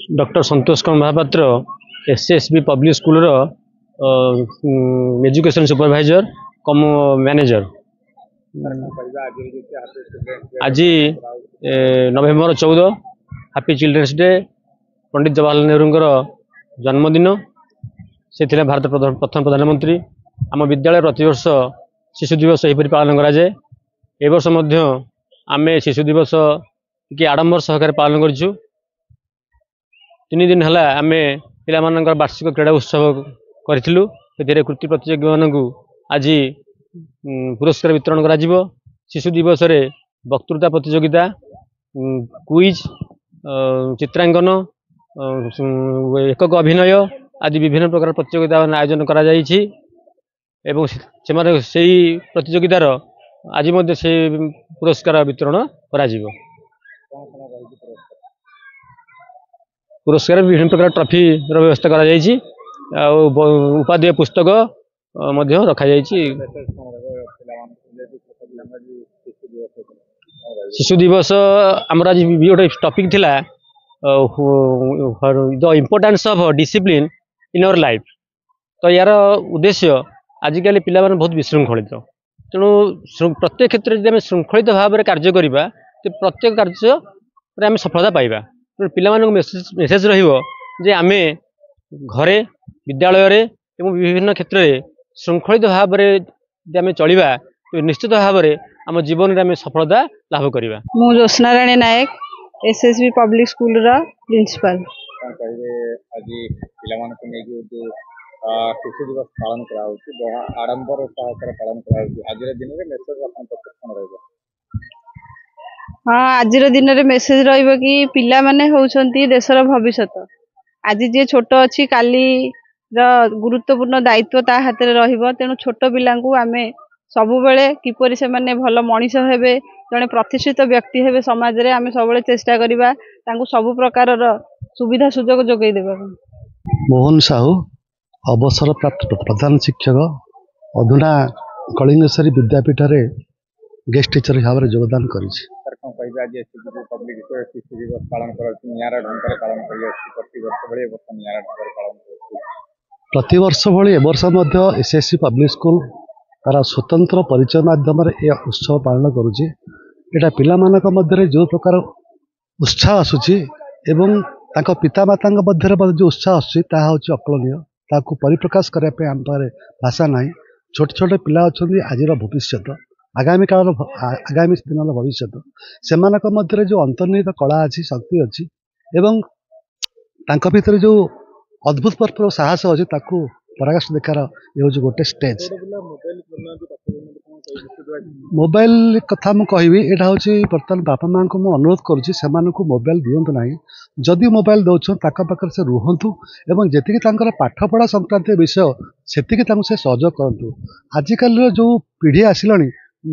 Doctor Santosh Kumar Mahapatra SSB public school education supervisor cum manager. आज November 14 happy children's day Pandit Jawaharlal Nehru जन्मदिन से भारत प्रथम प्रधानमंत्री। आम विद्यालय प्रतिवर्ष शिशु दिवस यहपरी पालन कराए। ए वर्ष आम शिशु दिवस टी आडंबर सहकार पालन करूँ। 3 दिन है आम पिला वार्षिक क्रीड़ा उत्सव करूँ। कृति प्रतियोगी मानक आज पुरस्कार वितरण करा। शिशु दिवस रे वक्तृता प्रतियोगिता, क्विज, चित्रांकन, एकक अभिनय आदि विभिन्न प्रकार प्रतियोगिता आयोजन करा एवं से प्रतियोगितार आज से पुरस्कार वितरण करा। पुरस्कार विभिन्न प्रकार ट्रॉफी व्यवस्था करा। उपाध्याय पुस्तक रखा। शिशु दिवस आमर आज गोटे टॉपिक थिला the importance of discipline in our life. तो यार उद्देश्य आजिकल पिला माने बहुत विशृंखलित। तेणु प्रत्येक क्षेत्र में श्रृंखलित भाव में कार्य करवा तो प्रत्येक कार्य आम सफलता पाइबा। पिला मेसेज रे आम घरे विद्यालय एवं विभिन्न क्षेत्र में श्रृंखलित भाव में चलवा तो निश्चित भाव में आम जीवन में सफलता लाभ करवा। मु ज्योत्सना राणी नायक एसएसबी पब्लिक स्कूल प्रिंसिपल। शिशु दिवस पालन करा आडंबर सहकार पालन करा। आज दिन में मेसेज हाँ आज दिन में मेसेज रही पिला माने होउछंती देशर भविष्यत। आज जी छोट अच्छी काली गुरुत्वपूर्ण दायित्व ता हाथ में रहिबो। तेणु छोट पिला आमे सबु बेले किपरि से माने भल मनीष हेबे, जने प्रतिष्ठित व्यक्ति हेबे समाज रे आमे सब बेले चेष्टा करिबा तांकु सब प्रकार सुविधा सुजोग जोगै देबा। मोहन साहू अवसर प्राप्त प्रधान शिक्षक अधुना कलिंगेश्वरी विद्यापीठ रे गेस्ट टीचर भाव में योगदान कर। प्रतिवर्ष भाई वर्ष एसएससी पब्लिक स्कूल तार स्वतंत्र परिचय माध्यम यह उत्सव पालन करुच्ची। यहाँ पिला मध्य जो प्रकार उत्साह आसूची एवं तांको पिता माता मध्य जो उत्साह आसूँ अकलनीय। ताकू परिप्रकाश करने आम पाखे भाषा ना। छोट छोट पिला अच्छा आज भविष्य आगामी काल आगामी दिन भविष्य से मध्य जो अंतर्निहित कला अच्छी शक्ति अच्छी एवं तांको भीतर जो अद्भुत प्रकार साहस अच्छी ताकू पराकाश देखार ये गोटे स्टेज। मोबाइल कथा मुझे यहाँ हूँ बर्तमान बापा माँ को मुझे अनुरोध करुँची से मोबाइल दिंतु ना। जदि मोबाइल दौन पाखे से रुहतु एवं जी पाठपढ़ा संक्रांत विषय से सहयोग करूँ। आजिकल जो पीढ़ी आसिला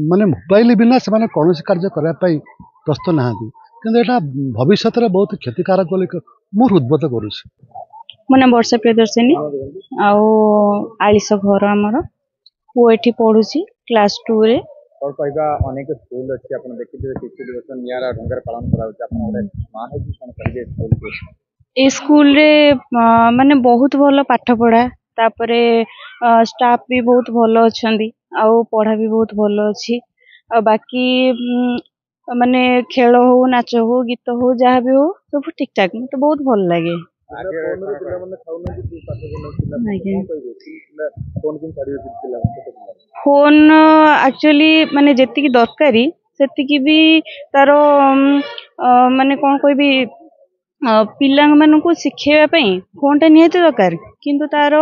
माने मोबाइल बिना से कौन कार्य करने प्रस्तुत ना कि भविष्य में बहुत क्षतिकारक बोली मुझे उद्बोध करुँच। मो नाम वर्षा प्रियदर्शिनी आलिस घर आमर पु एठी पढ़ुची क्लास 2 रे। और कहबा अनेक स्कूल अछि आपण देखिबे शिशु दिवस नियारा ढंगर पालन कराउछ आपण ओरे मान होची कोन करिवे स्कूल ए स्कूल रे माने बहुत भलो पाठ पढ़ा तापरे स्टाफ भी बहुत भलो अछंदी आ पढ़ा भी बहुत भलो अछि। आ बाकी माने खेल हो नाच हो गीत हो जहाँ भी हो सब ठीक ठाक मते बहुत भल लागे। फोन एक्चुअली माने जेतिकी दरकारी सेतिकी भी तार माने कौन कहबी पिला मानू शिखेवा फोन टा निहाती दरकार किंतु तार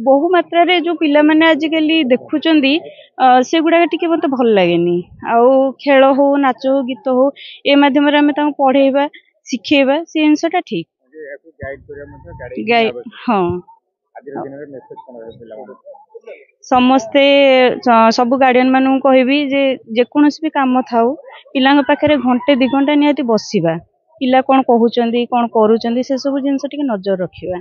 बहु मात्रा रे जो पिला माने आजिकल देखुचंदी से गुडा टिके मते भल लागेनी। आउ खेल हो नाच हो गीत हो ए माध्यम रे हमें तांको पढ़ेबा शिखेबा से जिनसटा ठीक हाँ। समस्ते सबु गार्डियन मानू कहबी जे कोनोसी भी काम थाउ पिला पाखे घंटे 2 घंटा निहाती बसिबा। पिला कौन कहउचंदी कौन करूचंदी से सब जिनस टिके नजर रखिबा।